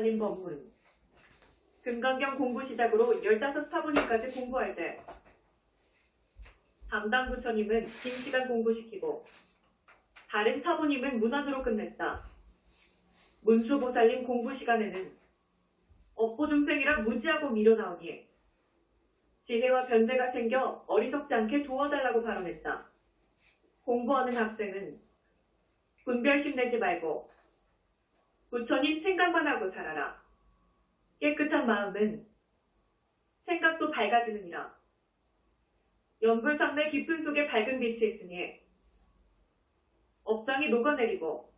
살림 법문. 금강경 공부 시작으로 15사부님까지 공부할 때 담당 부처님은 긴 시간 공부시키고 다른 사부님은 무난으로 끝냈다. 문수보살님 공부 시간에는 업보중생이라 무지하고 밀어나오니 지혜와 변제가 생겨 어리석지 않게 도와달라고 발언했다. 공부하는 학생은 분별심 내지 말고 부처님 생각만 하고 살아라. 깨끗한 마음은 생각도 밝아지느니라. 연불상내 깊은 속에 밝은 빛이 있으니 업장이 녹아내리고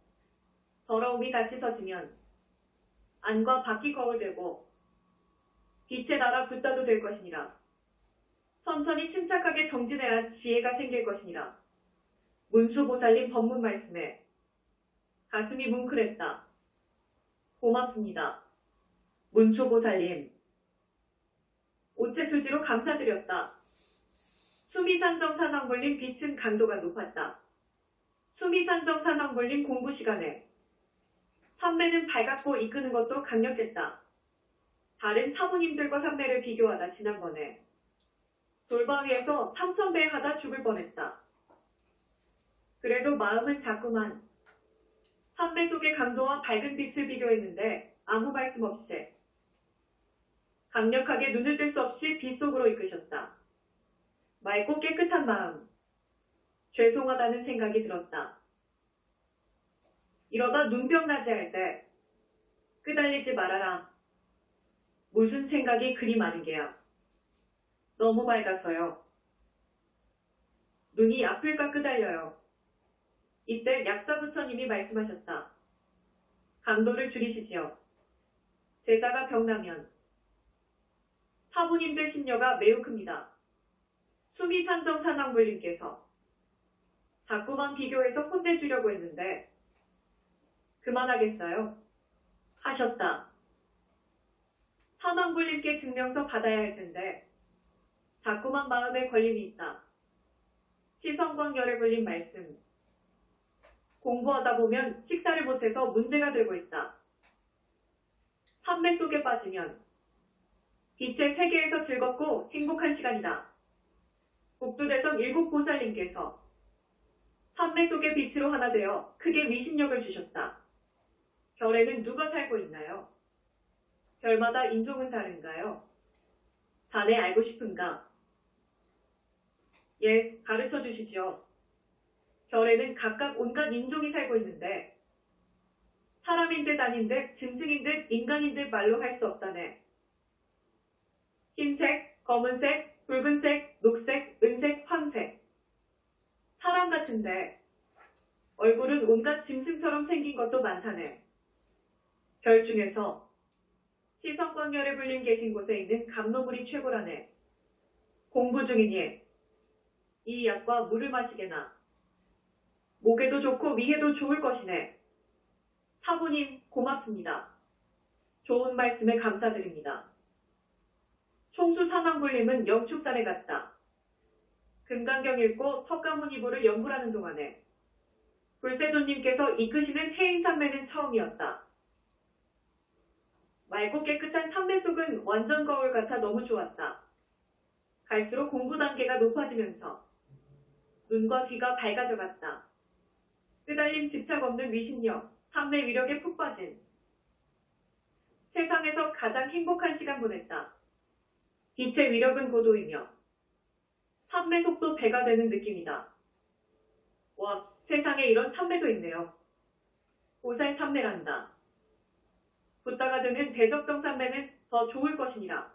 더러움이 같이 서지면 안과 밖이 거울되고 빛의 나라 붓다도 될 것이니라. 천천히 침착하게 정진해야 지혜가 생길 것이니라. 문수보살님 법문 말씀에 가슴이 뭉클했다. 고맙습니다. 문수보살님. 오체수지로 감사드렸다. 수미산정 산왕불림 빛은 강도가 높았다. 수미산정 산왕불림 공부 시간에 삼매는 밝았고 이끄는 것도 강력했다. 다른 사부님들과 삼매를 비교하다 지난번에 돌바위에서 3000배 하다 죽을 뻔했다. 그래도 마음은 자꾸만 삼매 속의 강도와 밝은 빛을 비교했는데 아무 말씀 없이 강력하게 눈을 뜰 수 없이 빛 속으로 이끄셨다. 맑고 깨끗한 마음, 죄송하다는 생각이 들었다. 이러다 눈병 나지 할 때 끄달리지 말아라. 무슨 생각이 그리 많은 게야. 너무 맑아서요. 눈이 아플까 끄달려요. 이때 약사부처님이 말씀하셨다. 강도를 줄이시지요. 제자가 병나면 사부님들 심려가 매우 큽니다. 수미산정 산왕불님께서 자꾸만 비교해서 혼내주려고 했는데 그만하겠어요? 하셨다. 산왕불님께 증명서 받아야 할 텐데 자꾸만 마음에 걸림이 있다. 시성광열에 불린 말씀. 공부하다 보면 식사를 못해서 문제가 되고 있다. 삼매 속에 빠지면 빛의 세계에서 즐겁고 행복한 시간이다. 복두대성 일곱보살님께서 삼매 속의 빛으로 하나 되어 크게 위신력을 주셨다. 별에는 누가 살고 있나요? 별마다 인종은 다른가요? 자네 알고 싶은가? 예, 가르쳐 주시지요. 별에는 각각 온갖 인종이 살고 있는데 사람인 듯 아닌 듯 짐승인 듯 인간인 듯 말로 할 수 없다네. 흰색, 검은색, 붉은색, 녹색, 은색, 황색. 사람 같은데 얼굴은 온갖 짐승처럼 생긴 것도 많다네. 별 중에서 시성광열에 불림 계신 곳에 있는 감로물이 최고라네. 공부 중이니 이 약과 물을 마시게나. 목에도 좋고 위에도 좋을 것이네. 사부님 고맙습니다. 좋은 말씀에 감사드립니다. 총수 산왕불림은 영축산에 갔다. 금강경 읽고 석가모니부를 연불하는 동안에 불세존님께서 이끄시는 해인산매는 처음이었다. 맑고 깨끗한 산매 속은 완전 거울 같아 너무 좋았다. 갈수록 공부 단계가 높아지면서 눈과 귀가 밝아져 갔다. 끄달림 집착 없는 위신력, 삼매 위력에 푹 빠진 세상에서 가장 행복한 시간 보냈다. 빛의 위력은 고도이며 삼매 속도 배가 되는 느낌이다. 와, 세상에 이런 삼매도 있네요. 보살 삼매란다. 붓다가 드는 대적정 삼매는 더 좋을 것이니라.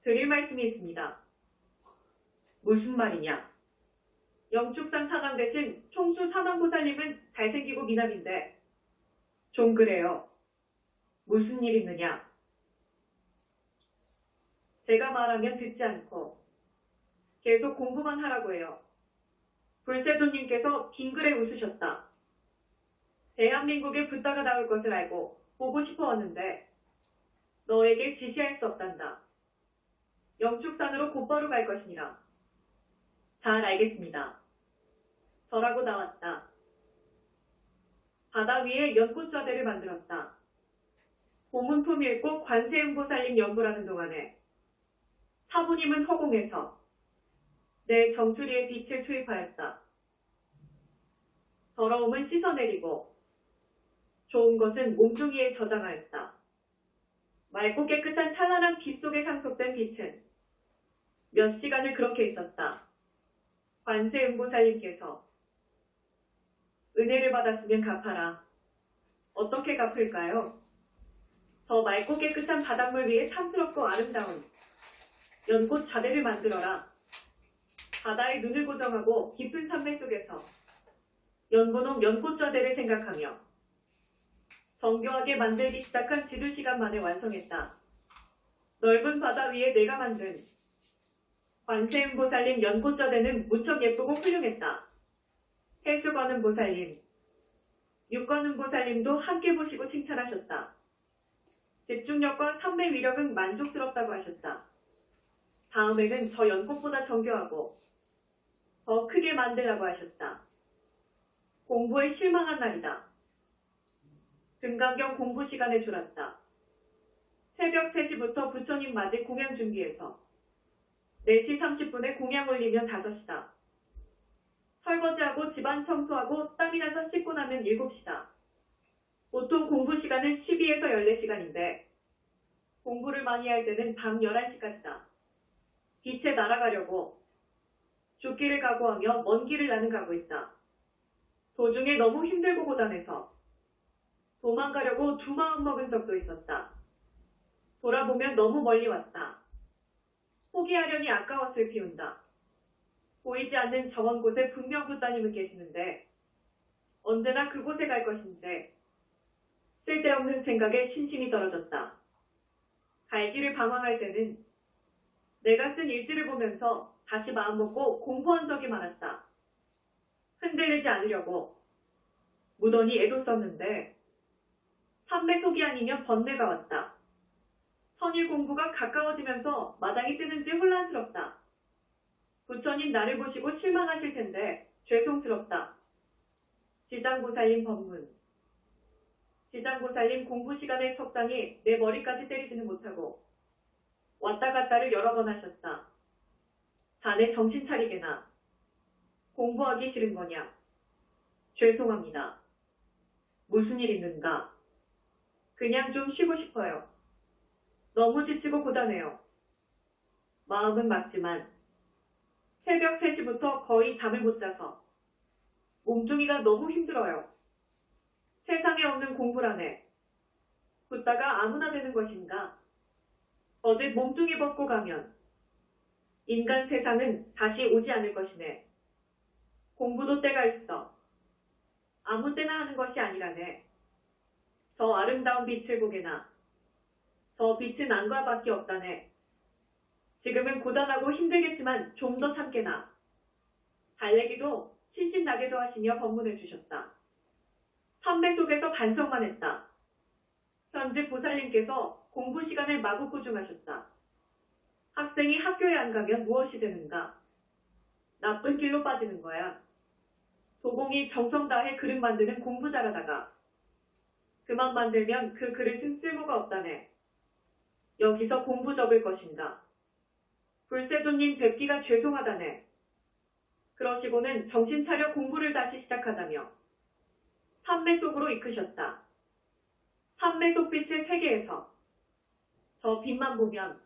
드릴 말씀이 있습니다. 무슨 말이냐? 영축산 사강 대신 총수 산왕보살님은 잘생기고 미남인데 좀 그래요. 무슨 일 있느냐? 제가 말하면 듣지 않고 계속 공부만 하라고 해요. 불세존님께서 빙글에 웃으셨다. 대한민국에 붓다가 나올 것을 알고 보고 싶어 왔는데 너에게 지시할 수 없단다. 영축산으로 곧바로 갈 것이니라. 잘 알겠습니다. 절하고 나왔다. 바다 위에 연꽃좌대를 만들었다. 고문품 읽고 관세음보살님 연구라는 동안에 사부님은 허공에서 내 정수리에 빛을 투입하였다. 더러움은 씻어내리고 좋은 것은 몸뚱이에 저장하였다. 맑고 깨끗한 찬란한 빛 속에 상속된 빛은 몇 시간을 그렇게 있었다. 관세음보살님께서 은혜를 받았으면 갚아라. 어떻게 갚을까요? 저 맑고 깨끗한 바닷물 위에 탐스럽고 아름다운 연꽃 자대를 만들어라. 바다에 눈을 고정하고 깊은 산맥 속에서 연분홍 연꽃 자대를 생각하며 정교하게 만들기 시작한 지두 시간 만에 완성했다. 넓은 바다 위에 내가 만든 관세음보살님 연꽃 자대는 무척 예쁘고 훌륭했다. 해수관음 보살님, 육관음 보살님도 함께 보시고 칭찬하셨다. 집중력과 산매 위력은 만족스럽다고 하셨다. 다음에는 저 연꽃보다 정교하고 더 크게 만들라고 하셨다. 공부에 실망한 날이다. 등간경 공부 시간에 졸았다. 새벽 3시부터 부처님 맞이 공양 준비해서 4시 30분에 공양 올리면 5시다. 설거지하고 집안 청소하고 땀이 나서 씻고 나면 7시다. 보통 공부 시간은 12에서 14시간인데 공부를 많이 할 때는 밤 11시까지다. 빛에 날아가려고 죽기를 각오하며 먼 길을 나는 가고 있다. 도중에 너무 힘들고 고단해서 도망가려고 두 마음 먹은 적도 있었다. 돌아보면 너무 멀리 왔다. 포기하려니 아까웠을 피운다. 보이지 않는 정원 곳에 분명 부따님은 계시는데 언제나 그곳에 갈 것인지 쓸데없는 생각에 신심이 떨어졌다. 갈 길을 방황할 때는 내가 쓴 일지를 보면서 다시 마음먹고 공부한 적이 많았다. 흔들리지 않으려고 무던히 애도 썼는데 삼매속이 아니면 번뇌가 왔다. 선일 공부가 가까워지면서 마당이 뜨는지 혼란스럽다. 부처님 나를 보시고 실망하실 텐데 죄송스럽다. 지장보살님 법문. 지장보살님 공부 시간에 적당히 내 머리까지 때리지는 못하고 왔다 갔다를 여러 번 하셨다. 자네 정신 차리게나. 공부하기 싫은 거냐? 죄송합니다. 무슨 일 있는가? 그냥 좀 쉬고 싶어요. 너무 지치고 고단해요. 마음은 맞지만 새벽 3시부터 거의 잠을 못 자서 몸뚱이가 너무 힘들어요. 세상에 없는 공부라네. 붓다가 아무나 되는 것인가? 어제 몸뚱이 벗고 가면 인간 세상은 다시 오지 않을 것이네. 공부도 때가 있어. 아무 때나 하는 것이 아니라네. 저 아름다운 빛을 보게나. 저 빛은 안과 밖에 없다네. 지금은 고단하고 힘들겠지만 좀 더 참게나. 달래기도 신신나게도 하시며 법문해 주셨다. 삼배 속에서 반성만 했다. 현재 보살님께서 공부 시간을 마구 꾸중하셨다. 학생이 학교에 안 가면 무엇이 되는가? 나쁜 길로 빠지는 거야. 도공이 정성 다해 그릇 만드는 공부 잘하다가 그만 만들면 그 그릇은 쓸모가 없다네. 여기서 공부 접을 것인가? 불세도님 뵙기가 죄송하다네. 그러시고는 정신 차려 공부를 다시 시작하다며 삼매 속으로 이끄셨다. 삼매 속 빛의 세계에서 저 빛만 보면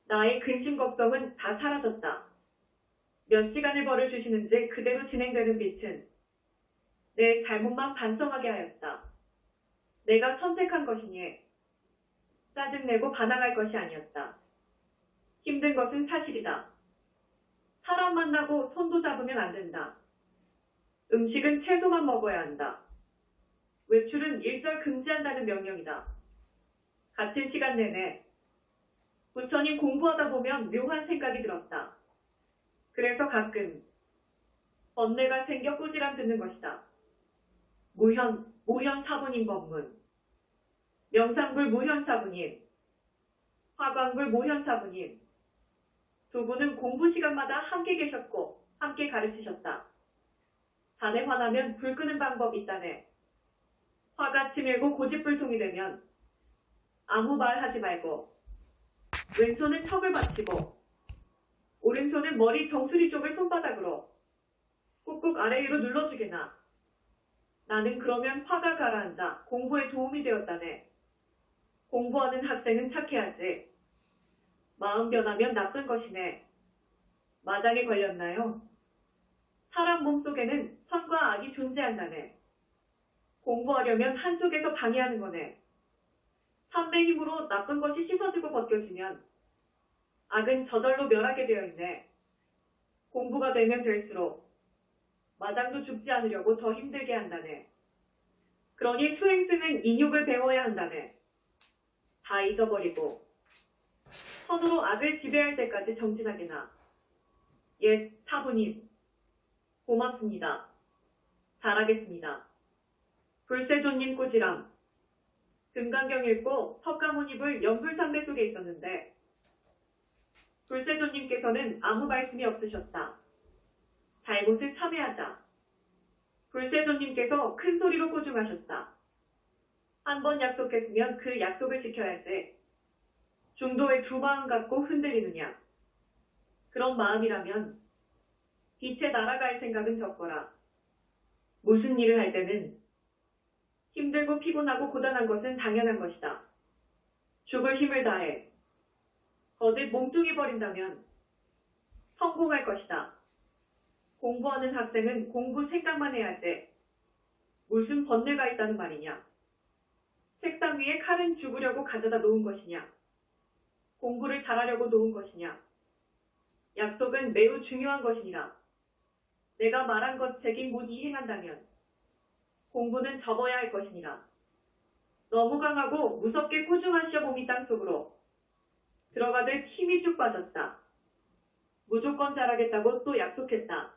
나의 근심 걱정은 다 사라졌다. 몇 시간을 벌을 주시는지 그대로 진행되는 빛은 내 잘못만 반성하게 하였다. 내가 선택한 것이니 짜증내고 반항할 것이 아니었다. 힘든 것은 사실이다. 사람 만나고 손도 잡으면 안 된다. 음식은 채소만 먹어야 한다. 외출은 일절 금지한다는 명령이다. 같은 시간 내내 부처님 공부하다 보면 묘한 생각이 들었다. 그래서 가끔 번뇌가 생겨 꾸지람 듣는 것이다. 모현 사부님 법문, 명상불 모현 사부님, 화광불 모현 사부님, 두 분은 공부 시간마다 함께 계셨고 함께 가르치셨다. 자네 화나면 불 끄는 방법 있다네. 화가 치밀고 고집불통이 되면 아무 말 하지 말고 왼손은 턱을 받치고 오른손은 머리 정수리 쪽을 손바닥으로 꾹꾹 아래 위로 눌러주게나. 나는 그러면 화가 가라앉아 공부에 도움이 되었다네. 공부하는 학생은 착해야지. 마음 변하면 나쁜 것이네. 마장에 걸렸나요? 사람 몸속에는 선과 악이 존재한다네. 공부하려면 한쪽에서 방해하는 거네. 삼배 힘으로 나쁜 것이 씻어지고 벗겨지면 악은 저절로 멸하게 되어 있네. 공부가 되면 될수록 마장도 죽지 않으려고 더 힘들게 한다네. 그러니 수행승은 인욕을 배워야 한다네. 다 잊어버리고 선으로 악을 지배할 때까지 정진하게나. 예, 사부님. 고맙습니다. 잘하겠습니다. 불세조님 꾸지람. 금강경 읽고 석가모니불 연불상배 속에 있었는데 불세조님께서는 아무 말씀이 없으셨다. 잘못을 참회하자. 불세조님께서 큰 소리로 꾸중하셨다. 한 번 약속했으면 그 약속을 지켜야지. 중도에 두 마음 갖고 흔들리느냐. 그런 마음이라면 빛에 날아갈 생각은 적거라. 무슨 일을 할 때는 힘들고 피곤하고 고단한 것은 당연한 것이다. 죽을 힘을 다해 거짓 몸뚱이 버린다면 성공할 것이다. 공부하는 학생은 공부 생각만 해야지. 무슨 번뇌가 있다는 말이냐. 책상 위에 칼은 죽으려고 가져다 놓은 것이냐. 공부를 잘하려고 놓은 것이냐. 약속은 매우 중요한 것이니라. 내가 말한 것 책임 못 이행한다면 공부는 접어야 할 것이니라. 너무 강하고 무섭게 꾸중한 시어봄이 땅속으로 들어가듯 힘이 쭉 빠졌다. 무조건 잘하겠다고 또 약속했다.